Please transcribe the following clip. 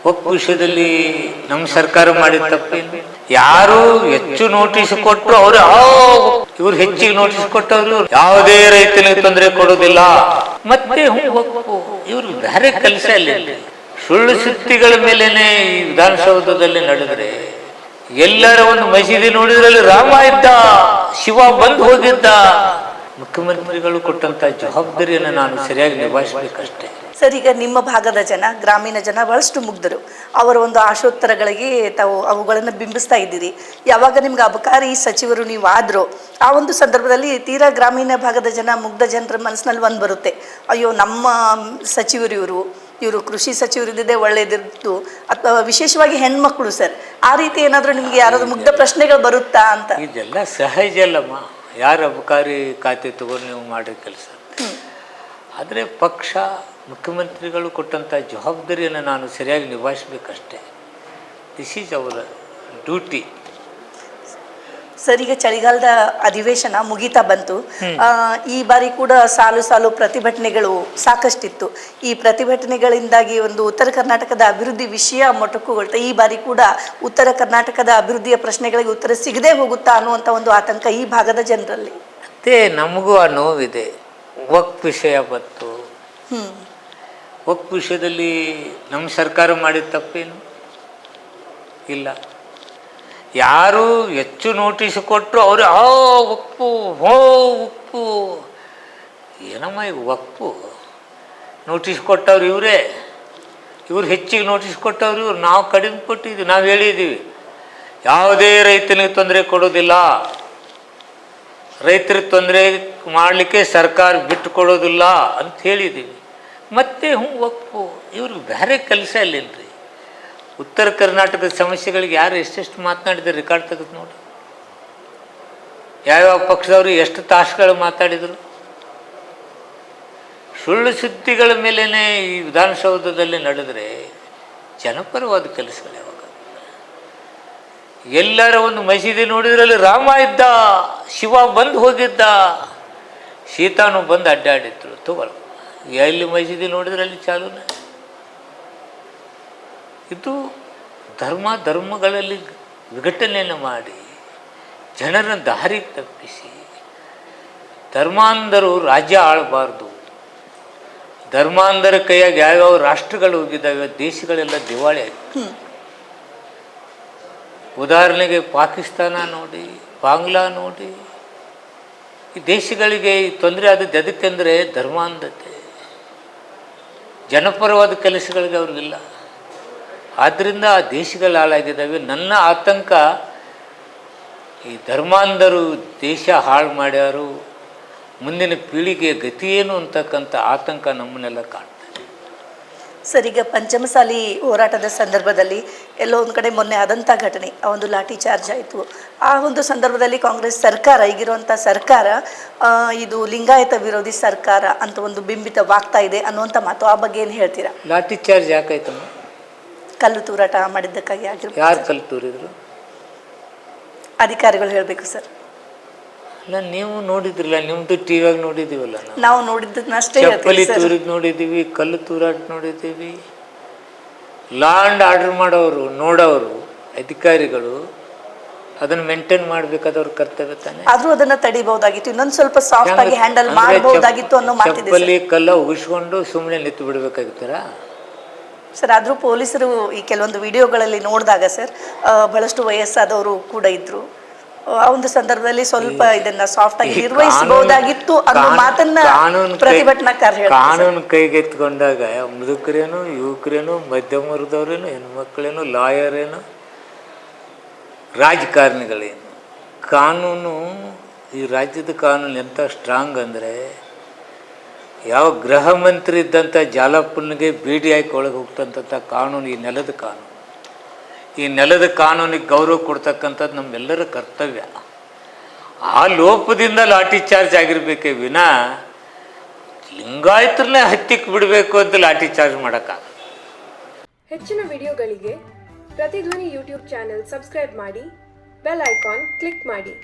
ವಕ್ಫ್ ವಿಷಯದಲ್ಲಿ ನಮ್ಮ ಸರ್ಕಾರ ಮಾಡಿದ ತಪ್ಪೇನು? ಯಾರು ಹೆಚ್ಚು ನೋಟಿಸ್ ಕೊಟ್ಟರು ಅವರು ಇವ್ರು ಹೆಚ್ಚಿಗೆ ನೋಟಿಸ್ ಕೊಟ್ಟವ್ರು ಯಾವುದೇ ರೈತನಿಗೆ ತೊಂದರೆ ಕೊಡೋದಿಲ್ಲ. ಮತ್ತೆ ಇವ್ರು ಬೇರೆ ಕೆಲಸ ಇಲ್ಲ. ಸುಳ್ಳು ಸುದ್ದಿಗಳ ಮೇಲೇನೆ ಈ ವಿಧಾನಸೌಧದಲ್ಲಿ ನಡೆದ್ರೆ ಎಲ್ಲರ ಒಂದು ಮಸೀದಿ ನೋಡಿದ್ರಲ್ಲಿ ರಾಮ ಇದ್ದ, ಶಿವ ಬಂದು ಹೋಗಿದ್ದ. ಮುಖ್ಯಮಂತ್ರಿಗಳು ಕೊಟ್ಟಂತ ಜವಾಬ್ದಾರಿಯನ್ನು ನಾನು ಸರಿಯಾಗಿ ನಿಭಾಯಿಸಬೇಕಷ್ಟೇ. ಸರ್, ಈಗ ನಿಮ್ಮ ಭಾಗದ ಜನ, ಗ್ರಾಮೀಣ ಜನ ಬಹಳಷ್ಟು ಮುಗ್ಧರು. ಅವರ ಒಂದು ಆಶೋತ್ತರಗಳಿಗೆ ತಾವು ಅವುಗಳನ್ನು ಬಿಂಬಿಸ್ತಾ ಇದ್ದೀರಿ. ಯಾವಾಗ ನಿಮ್ಗೆ ಅಬಕಾರಿ ಸಚಿವರು ನೀವು ಆದ್ರೋ ಆ ಒಂದು ಸಂದರ್ಭದಲ್ಲಿ ತೀರಾ ಗ್ರಾಮೀಣ ಭಾಗದ ಜನ, ಮುಗ್ಧ ಜನರ ಮನಸ್ಸಿನಲ್ಲಿ ಒಂದು ಬರುತ್ತೆ, ಅಯ್ಯೋ ನಮ್ಮ ಸಚಿವರು ಇವರು ಕೃಷಿ ಸಚಿವರಿದ್ದೇ ಒಳ್ಳೇದಿತ್ತು, ಅಥವಾ ವಿಶೇಷವಾಗಿ ಹೆಣ್ಮಕ್ಳು ಸರ್, ಆ ರೀತಿ ಏನಾದರೂ ನಿಮ್ಗೆ ಯಾರಾದ್ರೂ ಮುಗ್ಧ ಪ್ರಶ್ನೆಗಳು ಬರುತ್ತಾ ಅಂತ? ಇದೆಲ್ಲ ಸಹಜ ಅಲ್ಲಮ್ಮ, ಯಾರು ಅಬಕಾರಿ ಖಾತೆ ತಗೊಂಡು ನೀವು ಮಾಡೋ ಕೆಲಸ. ಆದರೆ ಪಕ್ಷ ಮುಖ್ಯಮಂತ್ರಿಗಳು ಕೊಟ್ಟಂಥ ಜವಾಬ್ದಾರಿಯನ್ನು ನಾನು ಸರಿಯಾಗಿ ನಿಭಾಯಿಸಬೇಕಷ್ಟೇ. This is our duty. Sir, ಈಗ ಚಳಿಗಾಲದ ಅಧಿವೇಶನ ಮುಗಿತಾ ಬಂತು. ಈ ಬಾರಿ ಕೂಡ ಸಾಲು ಪ್ರತಿಭಟನೆಗಳು ಸಾಕಷ್ಟಿತ್ತು. ಈ ಪ್ರತಿಭಟನೆಗಳಿಂದಾಗಿ ಒಂದು ಉತ್ತರ ಕರ್ನಾಟಕದ ಅಭಿವೃದ್ಧಿ ವಿಷಯ ಮೊಟಕುಗೊಳ್ತಾ ಈ ಬಾರಿ ಕೂಡ ಉತ್ತರ ಕರ್ನಾಟಕದ ಅಭಿವೃದ್ಧಿಯ ಪ್ರಶ್ನೆಗಳಿಗೆ ಉತ್ತರ ಸಿಗದೆ ಹೋಗುತ್ತಾ ಅನ್ನುವಂಥ ಒಂದು ಆತಂಕ ಈ ಭಾಗದ ಜನರಲ್ಲಿ. ಮತ್ತೆ ನಮಗೂ ಆ ನೋವಿದೆ. ವಕ್ಫ್ ವಿಷಯ ಬಂತು. ವಕ್ಫ್ ವಿಷಯದಲ್ಲಿ ನಮ್ಮ ಸರ್ಕಾರ ಮಾಡಿದ ತಪ್ಪೇನು ಇಲ್ಲ. ಯಾರು ಹೆಚ್ಚು ನೋಟಿಸ್ ಕೊಟ್ಟರು ಅವರು ವಕ್ಫು ವಕ್ಫು ಏನಮ್ಮ, ಈಗ ವಕ್ಫು ನೋಟಿಸ್ ಕೊಟ್ಟವ್ರು ಇವರೇ, ಇವ್ರು ಹೆಚ್ಚಿಗೆ ನೋಟಿಸ್ ಕೊಟ್ಟವ್ರು ಇವ್ರು. ನಾವು ಕಡಿಮೆ ಕೊಟ್ಟಿದ್ದೀವಿ, ನಾವು ಹೇಳಿದ್ದೀವಿ ಯಾವುದೇ ರೈತನಿಗೆ ತೊಂದರೆ ಕೊಡೋದಿಲ್ಲ, ರೈತರಿಗೆ ತೊಂದರೆ ಮಾಡಲಿಕ್ಕೆ ಸರ್ಕಾರ ಬಿಟ್ಟು ಕೊಡೋದಿಲ್ಲ ಅಂತ ಹೇಳಿದ್ದೀವಿ. ಮತ್ತೆ ವಕ್ಫು ಇವ್ರಿಗೆ ಬೇರೆ ಕೆಲಸ ಇಲ್ಲೇನ್ರಿ? ಉತ್ತರ ಕರ್ನಾಟಕದ ಸಮಸ್ಯೆಗಳಿಗೆ ಯಾರು ಎಷ್ಟೆಷ್ಟು ಮಾತನಾಡಿದ್ರು ರೆಕಾರ್ಡ್ ತೆಗೆದು ನೋಡಿ. ಯಾವ್ಯಾವ ಪಕ್ಷದವರು ಎಷ್ಟು ತಾಸುಗಳು ಮಾತಾಡಿದರು. ಸುಳ್ಳು ಸುದ್ದಿಗಳ ಮೇಲೇ ಈ ವಿಧಾನಸೌಧದಲ್ಲಿ ನಡೆದರೆ ಜನಪರವಾದ ಕೆಲಸಗಳು ಯಾವಾಗ? ಎಲ್ಲರ ಒಂದು ಮಸೀದಿ ನೋಡಿದ್ರಲ್ಲಿ ರಾಮ ಇದ್ದ, ಶಿವ ಬಂದು ಹೋಗಿದ್ದ, ಸೀತಾನು ಬಂದು ಅಡ್ಡಾಡಿದ್ರು. ತಗೊಳ್ಳ ಎಲ್ಲಿ ಮಸೀದಿ ನೋಡಿದ್ರಲ್ಲಿ ಚಾಲೂನ. ಇದು ಧರ್ಮಗಳಲ್ಲಿ ವಿಘಟನೆಯನ್ನು ಮಾಡಿ ಜನರನ್ನು ದಾರಿಗೆ ತಪ್ಪಿಸಿ, ಧರ್ಮಾಂಧರು ರಾಜ್ಯ ಆಳಬಾರ್ದು, ಧರ್ಮಾಂಧರ ಕೈಯಾಗಿ ಯಾವ್ಯಾವ ರಾಷ್ಟ್ರಗಳು ಹೋಗಿದ್ದಾವೆ, ದೇಶಗಳೆಲ್ಲ ದಿವಾಳಿ ಆಗಿದೆ. ಉದಾಹರಣೆಗೆ ಪಾಕಿಸ್ತಾನ ನೋಡಿ, ಬಾಂಗ್ಲಾ ನೋಡಿ. ಈ ದೇಶಗಳಿಗೆ ತೊಂದರೆ ಆದದ್ದು ಎದಕ್ಕೆಂದರೆ ಧರ್ಮಾಂಧತೆ, ಜನಪರವಾದ ಕೆಲಸಗಳಿಗೆ ಅವ್ರಿಗಿಲ್ಲ. ಆದ್ದರಿಂದ ಆ ದೇಶಗಳು ಹಾಳಾಗಿದ್ದಾವೆ. ನನ್ನ ಆತಂಕ ಈ ಧರ್ಮಾಂಧರು ದೇಶ ಹಾಳು ಮಾಡ್ಯಾರು, ಮುಂದಿನ ಪೀಳಿಗೆಯ ಗತಿ ಏನು ಅಂತಕ್ಕಂಥ ಆತಂಕ ನಮ್ಮನ್ನೆಲ್ಲ ಕಾಣ್ತದೆ. ಸರ್, ಈಗ ಪಂಚಮಸಾಲಿ ಹೋರಾಟದ ಸಂದರ್ಭದಲ್ಲಿ ಎಲ್ಲೋ ಒಂದು ಕಡೆ ಮೊನ್ನೆ ಆದಂಥ ಘಟನೆ, ಆ ಒಂದು ಲಾಠಿ ಚಾರ್ಜ್ ಆಯಿತು. ಆ ಒಂದು ಸಂದರ್ಭದಲ್ಲಿ ಕಾಂಗ್ರೆಸ್ ಸರ್ಕಾರ, ಈಗಿರುವಂಥ ಸರ್ಕಾರ ಇದು ಲಿಂಗಾಯತ ವಿರೋಧಿ ಸರ್ಕಾರ ಅಂತ ಒಂದು ಬಿಂಬಿತವಾಗ್ತಾ ಇದೆ ಅನ್ನುವಂಥ ಮಾತು, ಆ ಬಗ್ಗೆ ಏನು ಹೇಳ್ತೀರಾ? ಲಾಠಿ ಚಾರ್ಜ್ ಯಾಕಾಯ್ತಮ್ಮ? ಕಲ್ಲು ತೂರಾಟ ಮಾಡಿದ್ದಕ್ಕಾಗಿ ಆಗಿರ್ಬೋದು. ಯಾರು ಕಲ್ಲು ತೂರಿದ್ರು? ಅಧಿಕಾರಿಗಳು ಹೇಳಬೇಕು ಸರ್. ಅಲ್ಲ, ನೀವು ನೋಡಿದ್ರಲ್ಲ, ನಿಮ್ಮದು ಟಿ ವಿಯಾಗ ನೋಡಿದ್ದೀವಲ್ಲ. ನಾವು ನೋಡಿದ್ದನ್ನಷ್ಟೇ ಚಪ್ಪಲಿ ತೂರಿದ್ ನೋಡಿದ್ದೀವಿ, ಕಲ್ಲು ತೂರಾಟ ನೋಡಿದ್ದೀವಿ. ಲಾ ಆ್ಯಂಡ್ ಆರ್ಡರ್ ಮಾಡೋರು, ನೋಡೋರು, ಅಧಿಕಾರಿಗಳು ಅದನ್ನು ಮೇಂಟೈನ್ ಮಾಡಬೇಕಾದವ್ರ ಕರ್ತವ್ಯ ತಾನೆ. ಆದರೂ ಅದನ್ನು ತಡಿಬಹುದಾಗಿತ್ತು, ಇನ್ನೊಂದು ಸ್ವಲ್ಪ ಸಾಫ್ಟ್ ಆಗಿ ಹ್ಯಾಂಡಲ್ ಮಾಡಬಹುದಾಗಿತ್ತು ಅನ್ನೋ ಮಾತಿದೆ. ಚಪ್ಪಲಿ ಕಲ್ಲ ಉಗಿಸ್ಕೊಂಡು ಸುಮ್ಮನೆ ನಿಂತು ಬಿಡಬೇಕಾಗಿತ್ತಾರ ಸರ್? ಆದರೂ ಪೊಲೀಸರು ಈ ಕೆಲವೊಂದು ವಿಡಿಯೋಗಳಲ್ಲಿ ನೋಡಿದಾಗ ಸರ್, ಬಹಳಷ್ಟು ವಯಸ್ಸಾದವರು ಕೂಡ ಇದ್ರು. ಆ ಒಂದು ಸಂದರ್ಭದಲ್ಲಿ ಸ್ವಲ್ಪ ಇದನ್ನ ಸಾಫ್ಟ್ ಆಗಿ ನಿರ್ವಹಿಸಬಹುದಾಗಿತ್ತು ಅನ್ನೋ ಮಾತನ್ನ ಪ್ರತಿಭಟನಾಕಾರ ಹೇಳ್ತಾರೆ. ಕಾನೂನು ಕೈಗೆತ್ಕೊಂಡಾಗ ಮುದುಕರೇನು, ಯುವಕರೇನು, ಮಧ್ಯಮ ವರ್ಗದವ್ರೇನು, ಹೆಣ್ಮಕ್ಳೇನು, ಲಾಯರೇನು, ರಾಜಕಾರಣಿಗಳೇನು, ಕಾನೂನು ಈ ರಾಜ್ಯದ ಕಾನೂನು ಎಂಥ ಸ್ಟ್ರಾಂಗ್ ಅಂದರೆ, ಯಾವ ಗೃಹ ಮಂತ್ರಿ ಇದ್ದಂಥ ಜಾಲಪ್ಪನಿಗೆ ಬೇಡಿ ಹಾಕಿ ಒಳಗೆ ಹೋಗ್ತಂಥ ಕಾನೂನು ಈ ನೆಲದ ಕಾನೂನು. ಈ ನೆಲದ ಕಾನೂನಿಗೆ ಗೌರವ ಕೊಡ್ತಕ್ಕಂಥದ್ದು ನಮ್ಮೆಲ್ಲರ ಕರ್ತವ್ಯ. ಆ ಲೋಪದಿಂದ ಲಾಠಿ ಚಾರ್ಜ್ ಆಗಿರಬೇಕೇ ವಿನ ಲಿಂಗಾಯತರನ್ನೇ ಹತ್ತಿಕ್ಕೆ ಬಿಡಬೇಕು ಅಂತ ಲಾಠಿ ಚಾರ್ಜ್ ಮಾಡೋಕ್ಕಾಗಲ್ಲ. ಹೆಚ್ಚಿನ ವಿಡಿಯೋಗಳಿಗೆ ಪ್ರತಿಧ್ವನಿ ಯೂಟ್ಯೂಬ್ ಚಾನೆಲ್ ಸಬ್ಸ್ಕ್ರೈಬ್ ಮಾಡಿ, ಬೆಲ್ ಐಕಾನ್ ಕ್ಲಿಕ್ ಮಾಡಿ.